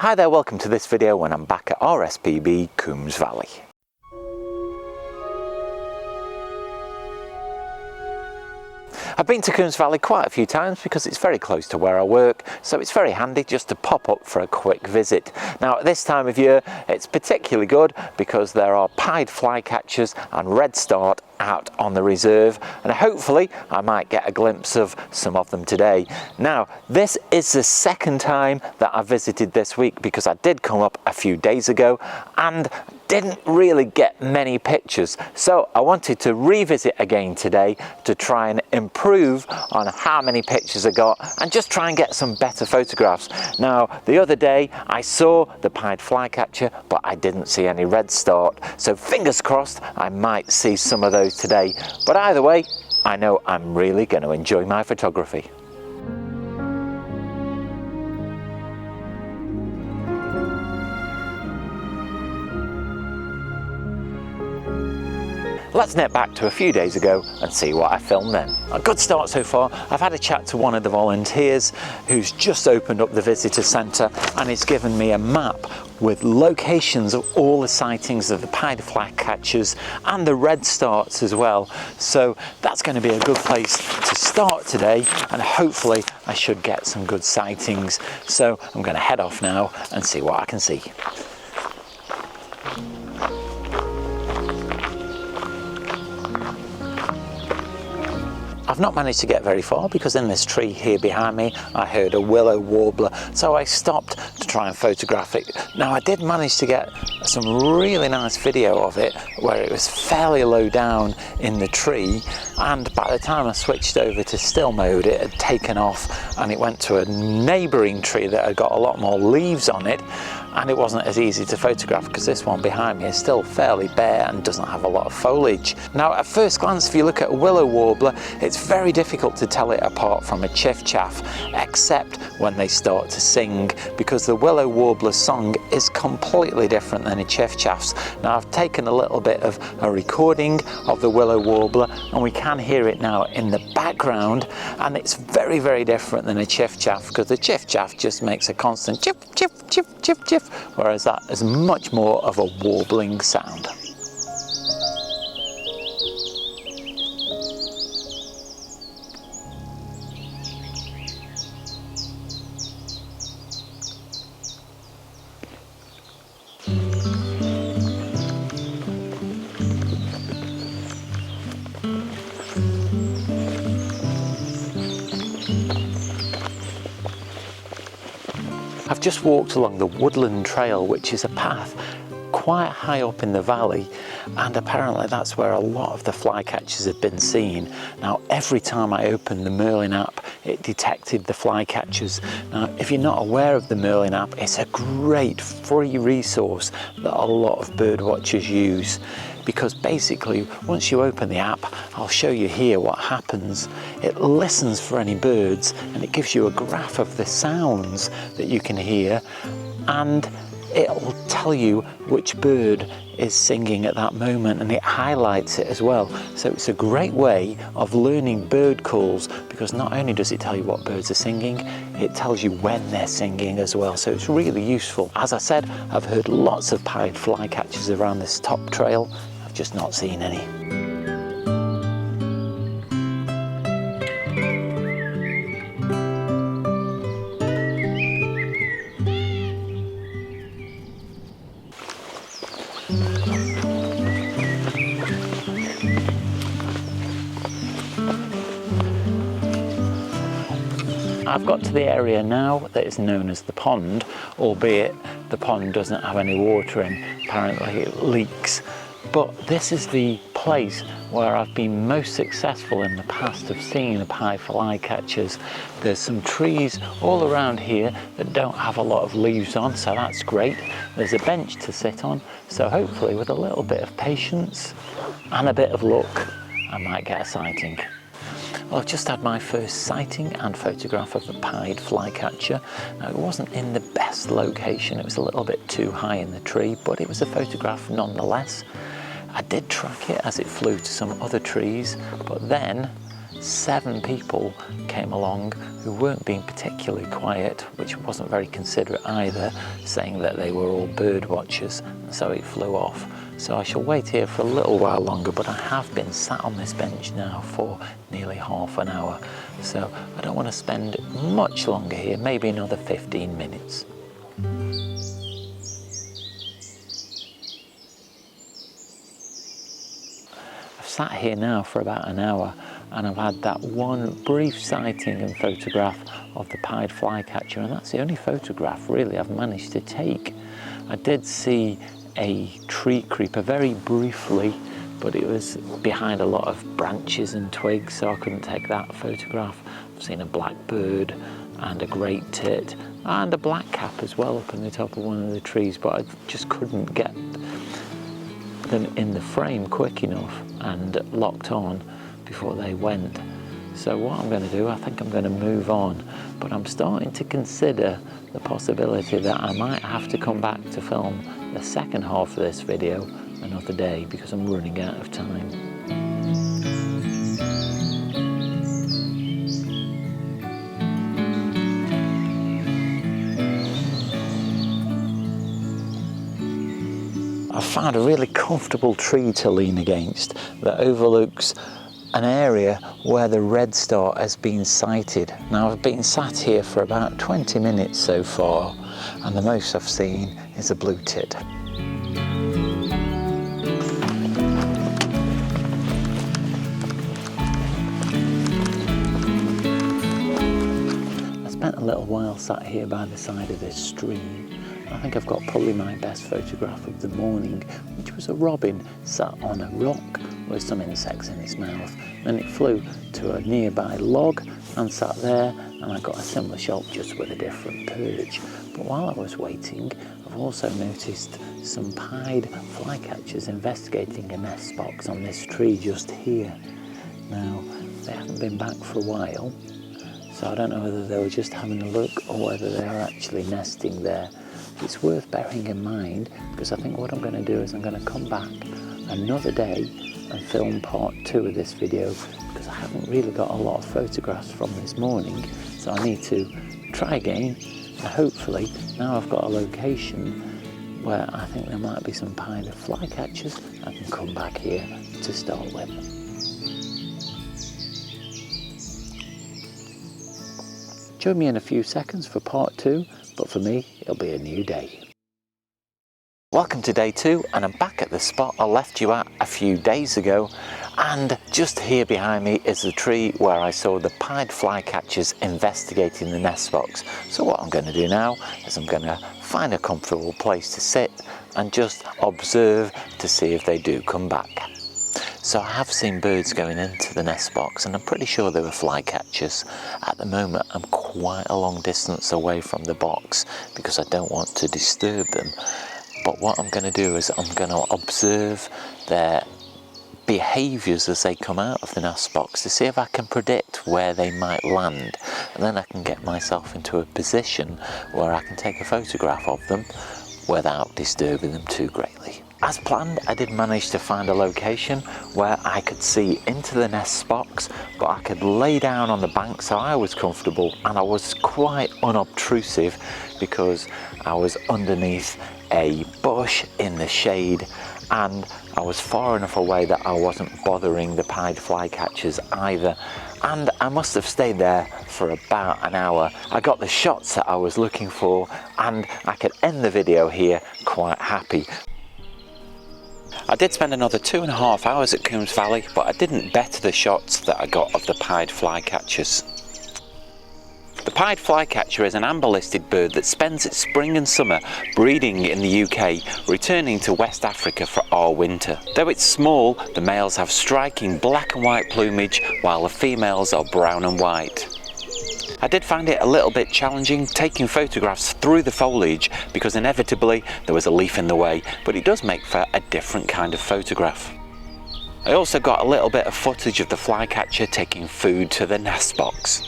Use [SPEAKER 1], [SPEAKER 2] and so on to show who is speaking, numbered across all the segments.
[SPEAKER 1] Hi there, welcome to this video when I'm back at RSPB Coombes Valley. I've been to Coombes Valley quite a few times because it's very close to where I work, so it's very handy just to pop up for a quick visit. Now at this time of year it's particularly good because there are pied flycatchers and redstart out on the reserve, and hopefully I might get a glimpse of some of them today. Now this is the second time that I visited this week because I did come up a few days ago and didn't really get many pictures, so I wanted to revisit again today to try and improve on how many pictures I got and just try and get some better photographs. Now the other day I saw the pied flycatcher but I didn't see any redstart, so fingers crossed I might see some of those today. But either way, I know I'm really going to enjoy my photography. Let's net back to a few days ago and see what I filmed then. A good start so far. I've had a chat to one of the volunteers who's just opened up the visitor centre and he's given me a map with locations of all the sightings of the pied flycatchers and the redstarts as well. So that's going to be a good place to start today, and hopefully I should get some good sightings. So I'm going to head off now and see what I can see. I've not managed to get very far because in this tree here behind me I heard a willow warbler, so I stopped to try and photograph it. Now I did manage to get some really nice video of it where it was fairly low down in the tree, and by the time I switched over to still mode it had taken off and it went to a neighbouring tree that had got a lot more leaves on it, and it wasn't as easy to photograph because this one behind me is still fairly bare and doesn't have a lot of foliage. Now at first glance, if you look at a willow warbler, it's very difficult to tell it apart from a chiffchaff, except when they start to sing, because the willow warbler's song is completely different than a chiffchaff's. Now I've taken a little bit of a recording of the willow warbler and we can hear it now in the background, and it's very, very different than a chiffchaff because the chiffchaff just makes a constant chip, chip, chip, chip, chip, whereas that is much more of a warbling sound. I've just walked along the Woodland trail, which is a path quite high up in the valley, and apparently that's where a lot of the flycatchers have been seen. Now every time I opened the Merlin app it detected the flycatchers. Now if you're not aware of the Merlin app, it's a great free resource that a lot of bird watchers use, because basically once you open the app, I'll show you here what happens. It listens for any birds and it gives you a graph of the sounds that you can hear, and it'll tell you which bird is singing at that moment, and it highlights it as well. So it's a great way of learning bird calls, because not only does it tell you what birds are singing, it tells you when they're singing as well. So it's really useful. As I said, I've heard lots of pied flycatchers around this top trail. I've just not seen any. I've got to the area now that is known as the pond, albeit the pond doesn't have any water in. Apparently it leaks. But this is the place where I've been most successful in the past of seeing the pied flycatchers. There's some trees all around here that don't have a lot of leaves on, so that's great. There's a bench to sit on, so hopefully with a little bit of patience and a bit of luck, I might get a sighting. Well, I've just had my first sighting and photograph of the pied flycatcher. Now, it wasn't in the best location, it was a little bit too high in the tree, but it was a photograph nonetheless. I did track it as it flew to some other trees, but then 7 people came along who weren't being particularly quiet, which wasn't very considerate either, saying that they were all bird watchers, and so it flew off. So I shall wait here for a little while longer, but I have been sat on this bench now for nearly half an hour, so I don't want to spend much longer here, maybe another 15 minutes. I've sat here now for about an hour, and I've had that one brief sighting and photograph of the pied flycatcher, and that's the only photograph really I've managed to take. I did see a tree creeper very briefly, but it was behind a lot of branches and twigs, so I couldn't take that photograph. I've seen a blackbird and a great tit and a blackcap as well up on the top of one of the trees, but I just couldn't get them in the frame quick enough and locked on before they went. So what I'm going to do, I think I'm going to move on, but I'm starting to consider the possibility that I might have to come back to film the second half of this video another day because I'm running out of time. I've found a really comfortable tree to lean against that overlooks an area where the redstart has been sighted. Now I've been sat here for about 20 minutes so far, and the most I've seen is a blue tit. I spent a little while sat here by the side of this stream. I think I've got probably my best photograph of the morning, which was a robin sat on a rock with some insects in its mouth. Then it flew to a nearby log and sat there, and I got a similar shot just with a different perch. But while I was waiting, I've also noticed some pied flycatchers investigating a nest box on this tree just here. Now, they haven't been back for a while, so I don't know whether they were just having a look or whether they are actually nesting there. It's worth bearing in mind, because I think what I'm going to do is I'm going to come back another day and film part 2 of this video, because I haven't really got a lot of photographs from this morning, so I need to try again, and hopefully now I've got a location where I think there might be some pied flycatchers, I can come back here to start with. Join me in a few seconds for part 2, but for me it'll be a new day. Welcome to day 2, and I'm back at the spot I left you at a few days ago, and just here behind me is the tree where I saw the pied flycatchers investigating the nest box. So what I'm going to do now is I'm going to find a comfortable place to sit and just observe to see if they do come back. So I have seen birds going into the nest box, and I'm pretty sure they were flycatchers. At the moment I'm quite a long distance away from the box because I don't want to disturb them. But what I'm going to do is I'm going to observe their behaviours as they come out of the nest box to see if I can predict where they might land, and then I can get myself into a position where I can take a photograph of them without disturbing them too greatly. As planned, I did manage to find a location where I could see into the nest box, but I could lay down on the bank so I was comfortable, and I was quite unobtrusive because I was underneath a bush in the shade, and I was far enough away that I wasn't bothering the pied flycatchers either, and I must have stayed there for about an hour. I got the shots that I was looking for, and I could end the video here quite happy. I did spend another 2.5 hours at Coombes Valley, but I didn't better the shots that I got of the pied flycatchers. The pied flycatcher is an amber-listed bird that spends its spring and summer breeding in the UK, returning to West Africa for our winter. Though it's small, the males have striking black and white plumage, while the females are brown and white. I did find it a little bit challenging taking photographs through the foliage because inevitably there was a leaf in the way, but it does make for a different kind of photograph. I also got a little bit of footage of the flycatcher taking food to the nest box.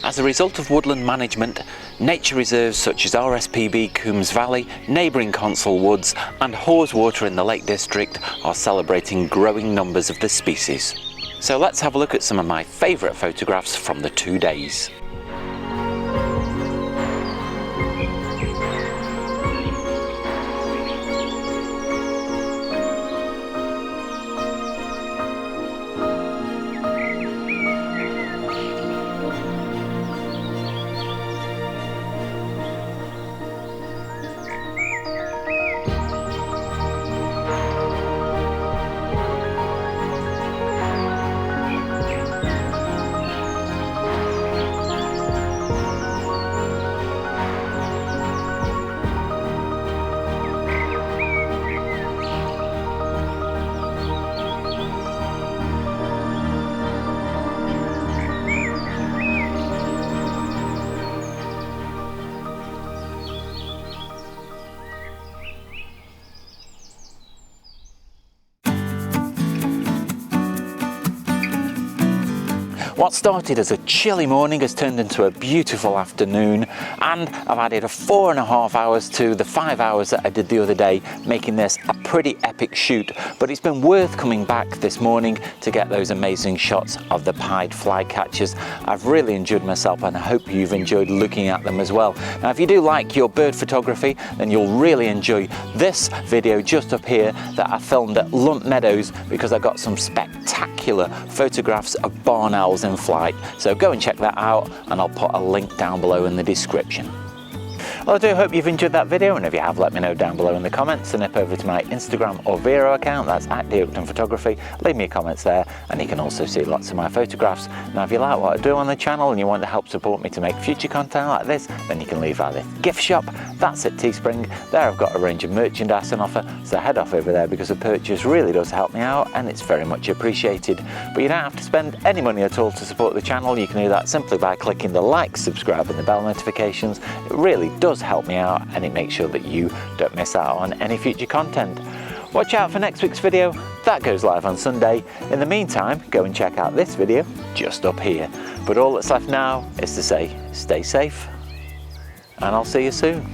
[SPEAKER 1] As a result of woodland management, nature reserves such as RSPB Coombes Valley, neighbouring Consell Woods and Haweswater in the Lake District are celebrating growing numbers of the species. So let's have a look at some of my favourite photographs from the 2 days. What started as a chilly morning has turned into a beautiful afternoon, and I've added 4.5 hours to the 5 hours that I did the other day, making this a pretty epic shoot. But it's been worth coming back this morning to get those amazing shots of the Pied Flycatchers. I've really enjoyed myself, and I hope you've enjoyed looking at them as well. Now, if you do like your bird photography, then you'll really enjoy this video just up here that I filmed at Lump Meadows, because I got some spectacular photographs of barn owls in flight. So go and check that out, and I'll put a link down below in the description. Well, I do hope you've enjoyed that video, and if you have, let me know down below in the comments, and nip over to my Instagram or Vero account, that's at Oakden Photography. Leave me comments there, and you can also see lots of my photographs. Now, if you like what I do on the channel and you want to help support me to make future content like this, then you can leave out the gift shop. That's at Teespring. There I've got a range of merchandise on offer, so head off over there, because a purchase really does help me out, and it's very much appreciated. But you don't have to spend any money at all to support the channel. You can do that simply by clicking the like, subscribe and the bell notifications. It really does help me out, and it makes sure that you don't miss out on any future content. Watch out for next week's video. That goes live on Sunday. In the meantime, go and check out this video just up here. But all that's left now is to say, stay safe, and I'll see you soon.